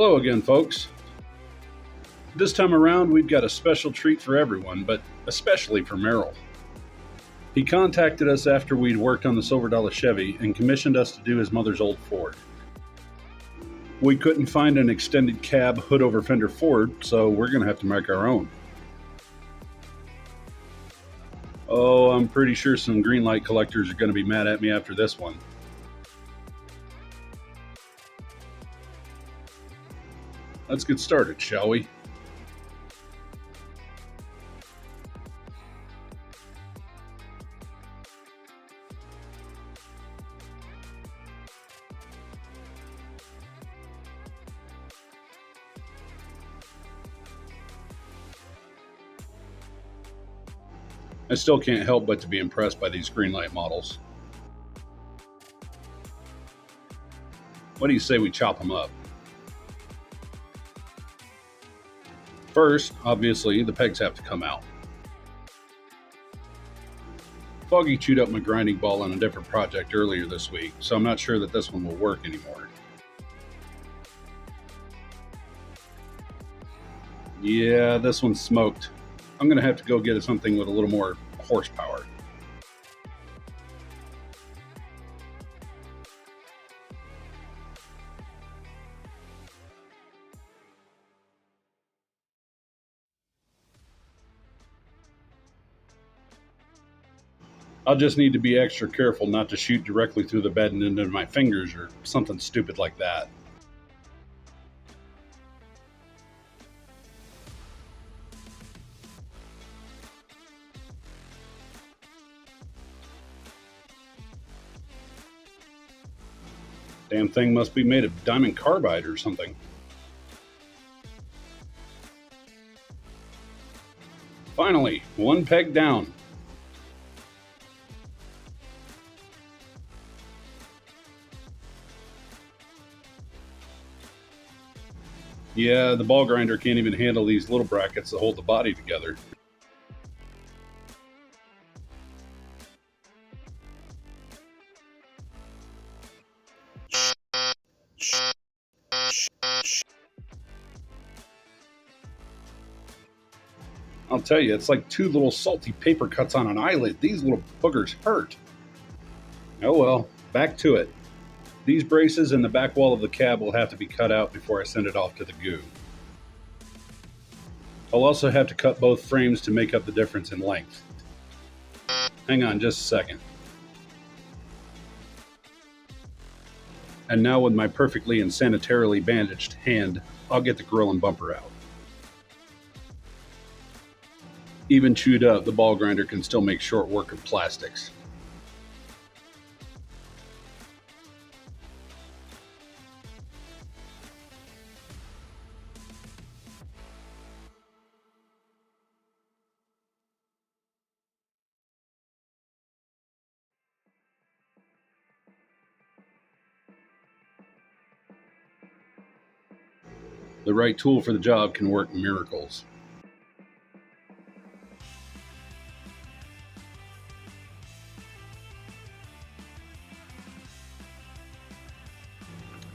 Hello again, folks. This time around, we've got a special treat for everyone, but especially for Merrill. He contacted us after we'd worked on the Silver Dollar Chevy and commissioned us to do his mother's old Ford. We couldn't find an extended cab hood over fender Ford, so we're going to have to make our own. Oh, I'm pretty sure some green light collectors are going to be mad at me after this one. Let's get started, shall we? I still can't help but to be impressed by these green light models. What do you say we chop them up? First, obviously, the pegs have to come out. Foggy chewed up my grinding ball on a different project earlier this week, so I'm not sure that this one will work anymore. Yeah, this one's smoked. I'm going to have to go get something with a little more horsepower. I'll just need to be extra careful not to shoot directly through the bed and into my fingers or something stupid like that. Damn thing must be made of diamond carbide or something. Finally, one peg down. Yeah, the ball grinder can't even handle these little brackets that hold the body together. I'll tell you, it's like two little salty paper cuts on an eyelid. These little boogers hurt. Oh well, back to it. These braces and the back wall of the cab will have to be cut out before I send it off to the goo. I'll also have to cut both frames to make up the difference in length. Hang on just a second. And now with my perfectly and sanitarily bandaged hand, I'll get the grill and bumper out. Even chewed up, the ball grinder can still make short work of plastics. The right tool for the job can work miracles.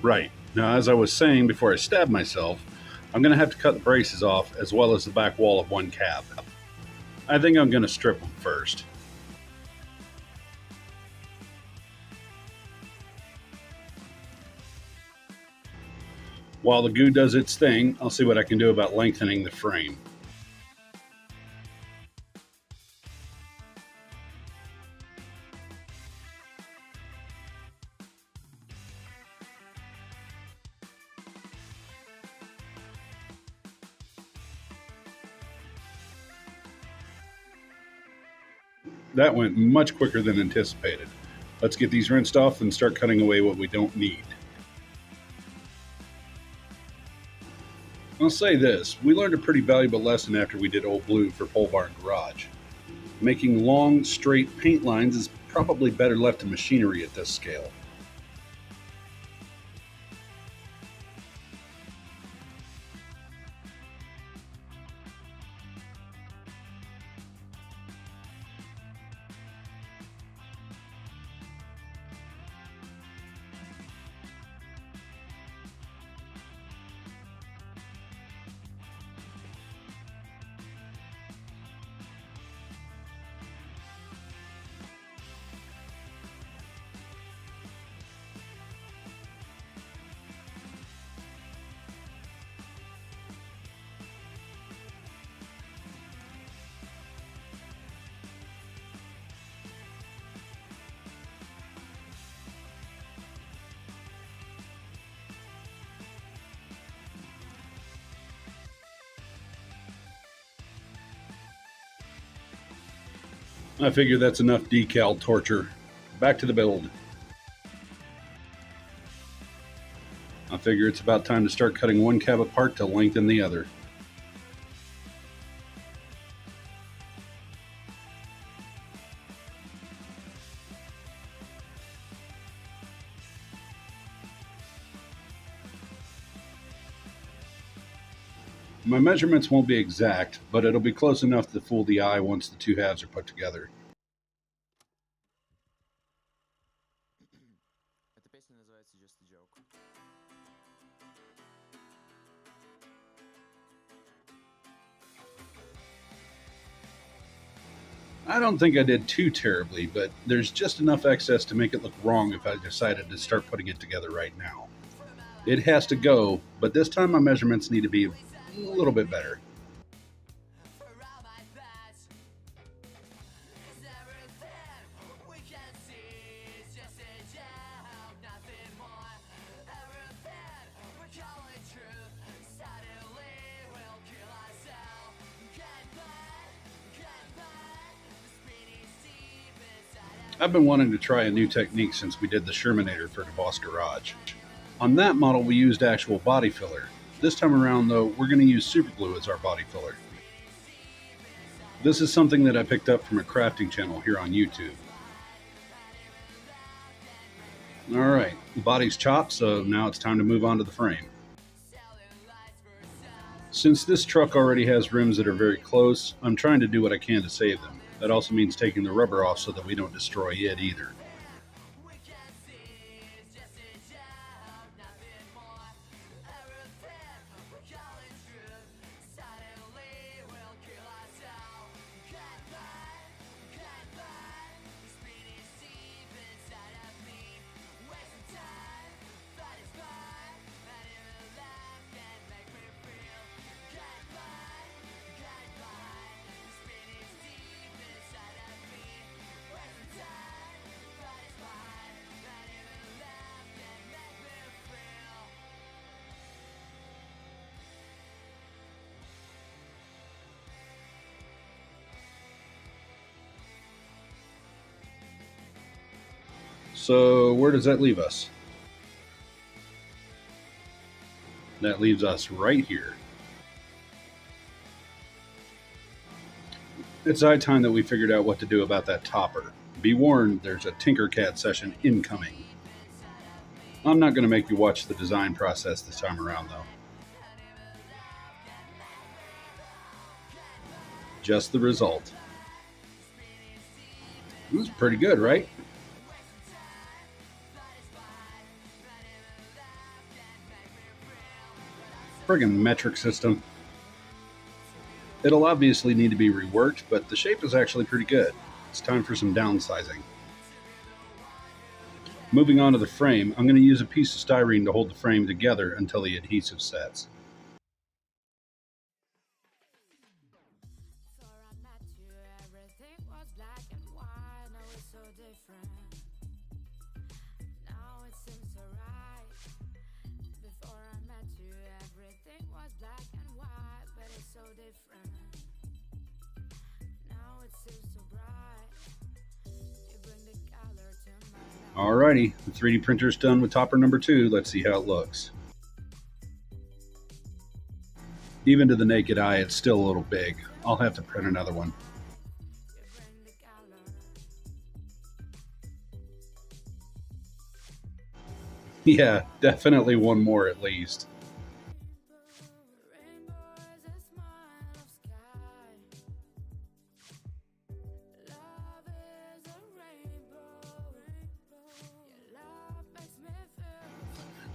Right. Now, as I was saying before I stabbed myself, I'm going to have to cut the braces off as well as the back wall of one cab. I think I'm going to strip them first. While the goo does its thing, I'll see what I can do about lengthening the frame. That went much quicker than anticipated. Let's get these rinsed off and start cutting away what we don't need. I'll say this, we learned a pretty valuable lesson after we did Old Blue for Pole Barn Garage. Making long, straight paint lines is probably better left to machinery at this scale. I figure that's enough decal torture. Back to the build. I figure it's about time to start cutting one cab apart to lengthen the other. My measurements won't be exact, but it'll be close enough to fool the eye once the two halves are put together. I don't think I did too terribly, but there's just enough excess to make it look wrong if I decided to start putting it together right now. It has to go, but this time my measurements need to be a little bit better. I've been wanting to try a new technique since we did the Shermanator for DeVos Garage. On that model we used actual body filler. This time around though, we're going to use superglue as our body filler. This is something that I picked up from a crafting channel here on YouTube. Alright, the body's chopped, so now it's time to move on to the frame. Since this truck already has rims that are very close, I'm trying to do what I can to save them. That also means taking the rubber off so that we don't destroy it either. So where does that leave us? That leaves us right here. It's high time that we figured out what to do about that topper. Be warned, there's a Tinkercad session incoming. I'm not going to make you watch the design process this time around though. Just the result. It was pretty good, right? Friggin' metric system. It'll obviously need to be reworked, but the shape is actually pretty good. It's time for some downsizing. Moving on to the frame, I'm going to use a piece of styrene to hold the frame together until the adhesive sets. Alrighty, the 3D printer's done with topper number 2. Let's see how it looks. Even to the naked eye, it's still a little big. I'll have to print another one. Yeah, definitely one more at least.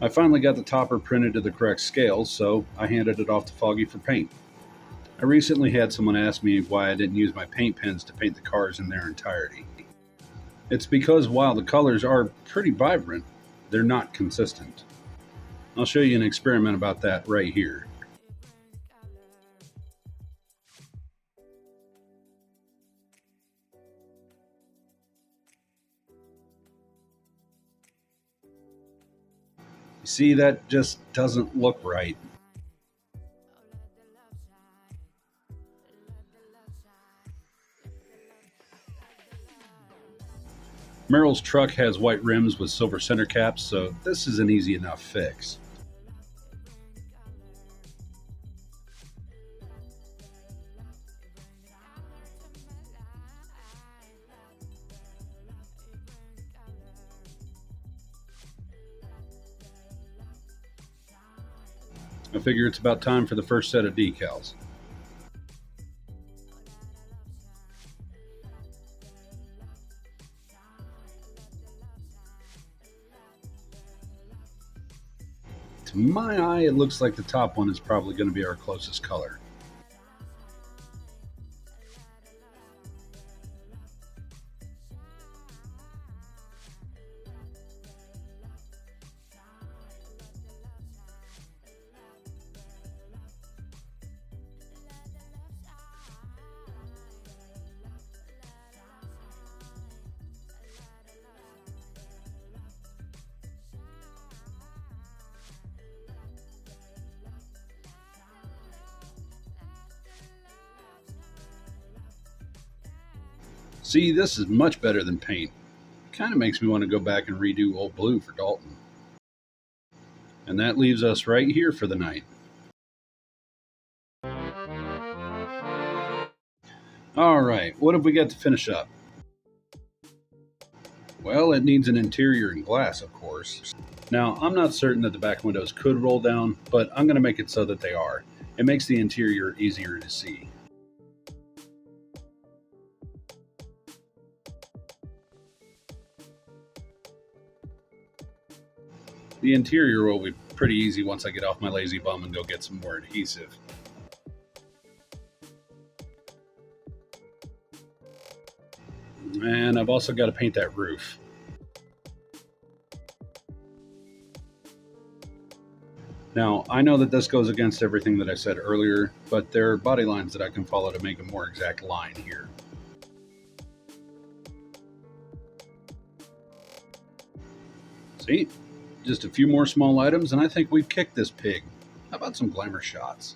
I finally got the topper printed to the correct scale, so I handed it off to Foggy for paint. I recently had someone ask me why I didn't use my paint pens to paint the cars in their entirety. It's because while the colors are pretty vibrant, they're not consistent. I'll show you an experiment about that right here. You see, that just doesn't look right. Merrill's truck has white rims with silver center caps, so this is an easy enough fix. I figure it's about time for the first set of decals. To my eye, it looks like the top one is probably going to be our closest color. See, this is much better than paint. Kind of makes me want to go back and redo Old Blue for Dalton. And that leaves us right here for the night. Alright, what have we got to finish up? Well, it needs an interior and glass, of course. Now, I'm not certain that the back windows could roll down, but I'm going to make it so that they are. It makes the interior easier to see. The interior will be pretty easy once I get off my lazy bum and go get some more adhesive. And I've also got to paint that roof. Now, I know that this goes against everything that I said earlier, but there are body lines that I can follow to make a more exact line here. See? Just a few more small items, and I think we've kicked this pig. How about some glamour shots?